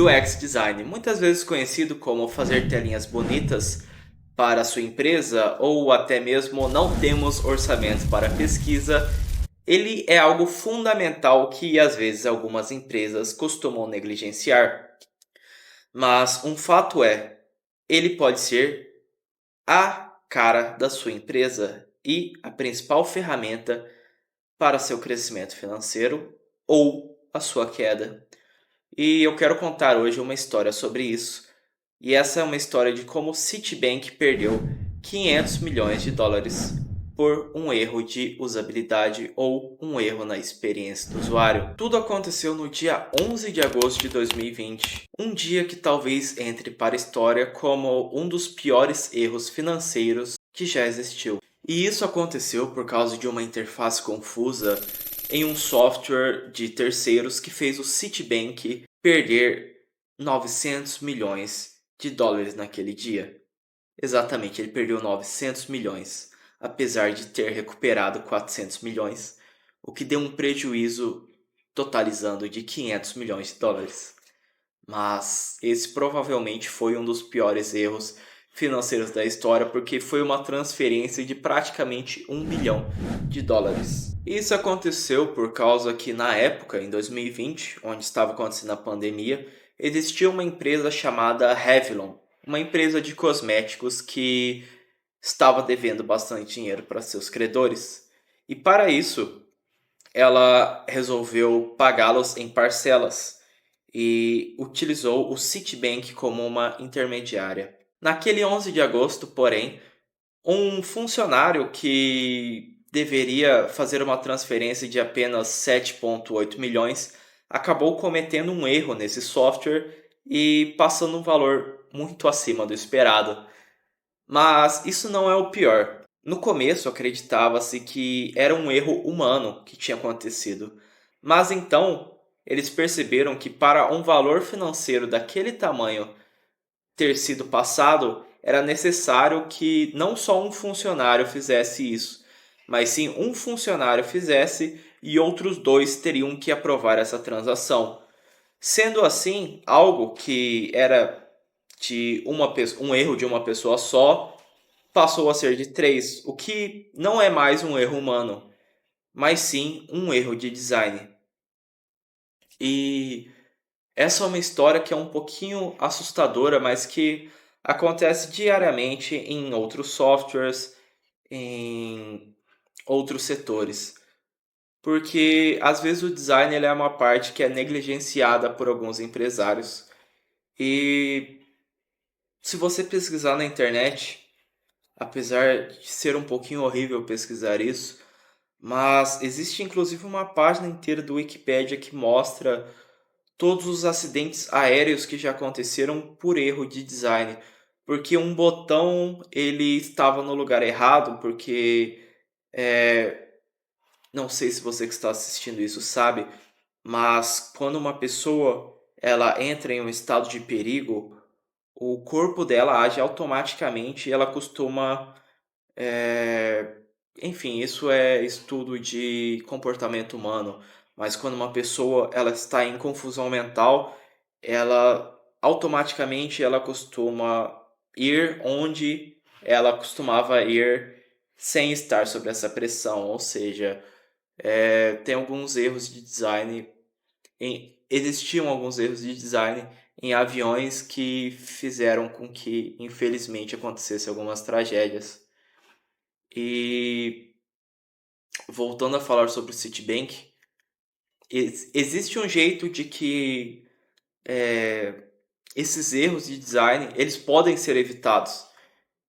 UX Design, muitas vezes conhecido como fazer telinhas bonitas para a sua empresa ou até mesmo não temos orçamento para pesquisa, ele é algo fundamental que às vezes algumas empresas costumam negligenciar. Mas um fato é, ele pode ser a cara da sua empresa e a principal ferramenta para seu crescimento financeiro ou a sua queda. E eu quero contar hoje uma história sobre isso. E essa é uma história de como o Citibank perdeu 500 milhões de dólares por um erro de usabilidade ou um erro na experiência do usuário. Tudo aconteceu no dia 11 de agosto de 2020, um dia que talvez entre para a história como um dos piores erros financeiros que já existiu. E isso aconteceu por causa de uma interface confusa em um software de terceiros que fez o Citibank perder 900 milhões de dólares naquele dia. Exatamente, ele perdeu 900 milhões, apesar de ter recuperado 400 milhões, o que deu um prejuízo totalizando de 500 milhões de dólares. Mas esse provavelmente foi um dos piores erros financeiros da história, porque foi uma transferência de praticamente 1 bilhão de dólares. Isso aconteceu por causa que na época, em 2020, onde estava acontecendo a pandemia, existia uma empresa chamada Revlon, uma empresa de cosméticos que estava devendo bastante dinheiro para seus credores. E para isso, ela resolveu pagá-los em parcelas e utilizou o Citibank como uma intermediária. Naquele 11 de agosto, porém, um funcionário que deveria fazer uma transferência de apenas 7,8 milhões acabou cometendo um erro nesse software e passando um valor muito acima do esperado. Mas isso não é o pior. No começo acreditava-se que era um erro humano que tinha acontecido, mas então eles perceberam que para um valor financeiro daquele tamanho ter sido passado, era necessário que não só um funcionário fizesse isso, mas sim um funcionário fizesse e outros dois teriam que aprovar essa transação. Sendo assim, algo que era um erro de uma pessoa só passou a ser de três, o que não é mais um erro humano, mas sim um erro de design. E essa é uma história que é um pouquinho assustadora, mas que acontece diariamente em outros softwares, em outros setores. Porque às vezes o design ele é uma parte que é negligenciada por alguns empresários. E se você pesquisar na internet, apesar de ser um pouquinho horrível pesquisar isso, mas existe inclusive uma página inteira do Wikipedia que mostra todos os acidentes aéreos que já aconteceram por erro de design, porque um botão ele estava no lugar errado, porque não sei se você que está assistindo isso sabe, mas quando uma pessoa ela entra em um estado de perigo, o corpo dela age automaticamente e ela costuma enfim, isso é estudo de comportamento humano, mas quando uma pessoa ela está em confusão mental, ela automaticamente ela costuma ir onde ela costumava ir sem estar sob essa pressão, ou seja, tem alguns erros de design, existiam alguns erros de design em aviões que fizeram com que, infelizmente, acontecesse algumas tragédias. E voltando a falar sobre o Citibank, existe um jeito de que esses erros de design eles podem ser evitados.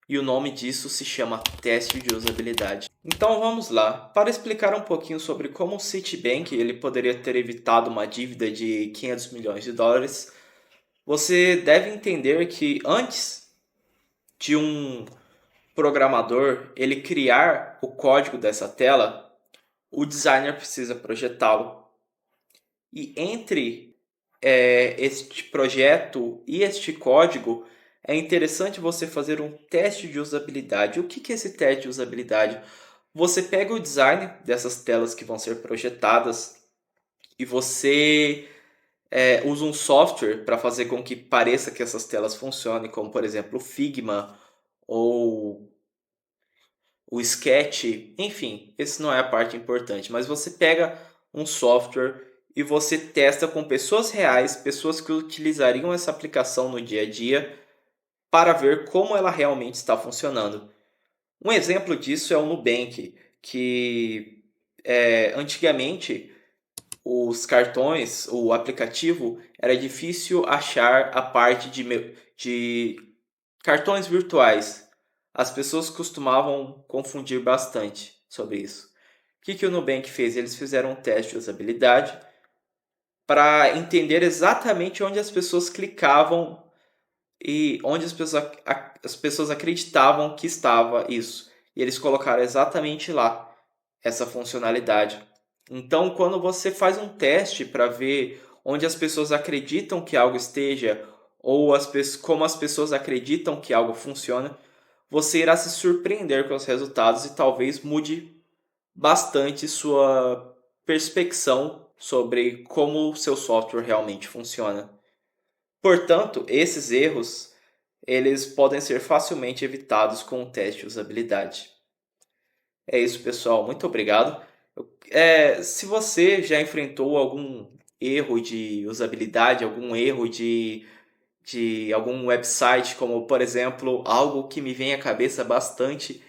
E o nome disso se chama teste de usabilidade. Então vamos lá. Para explicar um pouquinho sobre como o Citibank ele poderia ter evitado uma dívida de 500 milhões de dólares, você deve entender que antes de um programador ele criar o código dessa tela, o designer precisa projetá-lo. E entre este projeto e este código, é interessante você fazer um teste de usabilidade. O que é esse teste de usabilidade? Você pega o design dessas telas que vão ser projetadas e você usa um software para fazer com que pareça que essas telas funcionem, como por exemplo o Figma ou o Sketch, enfim, esse não é a parte importante, mas você pega um software e você testa com pessoas reais, pessoas que utilizariam essa aplicação no dia a dia, para ver como ela realmente está funcionando. Um exemplo disso é o Nubank, que antigamente os cartões, o aplicativo, era difícil achar a parte de cartões virtuais. As pessoas costumavam confundir bastante sobre isso. O que o Nubank fez? Eles fizeram um teste de usabilidade para entender exatamente onde as pessoas clicavam e onde as pessoas acreditavam que estava isso. E eles colocaram exatamente lá essa funcionalidade. Então, quando você faz um teste para ver onde as pessoas acreditam que algo esteja ou como as pessoas acreditam que algo funciona, você irá se surpreender com os resultados e talvez mude bastante sua perspecção sobre como o seu software realmente funciona. Portanto, esses erros eles podem ser facilmente evitados com o teste de usabilidade. É isso, pessoal. Muito obrigado. Se você já enfrentou algum erro de usabilidade, algum erro de algum website, como por exemplo, algo que me vem à cabeça bastante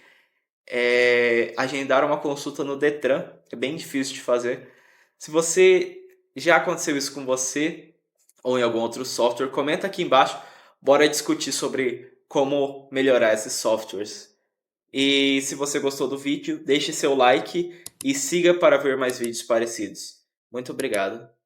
é agendar uma consulta no Detran. É bem difícil de fazer. Se você já aconteceu isso com você ou em algum outro software, comenta aqui embaixo. Bora discutir sobre como melhorar esses softwares. E se você gostou do vídeo, deixe seu like e siga para ver mais vídeos parecidos. Muito obrigado.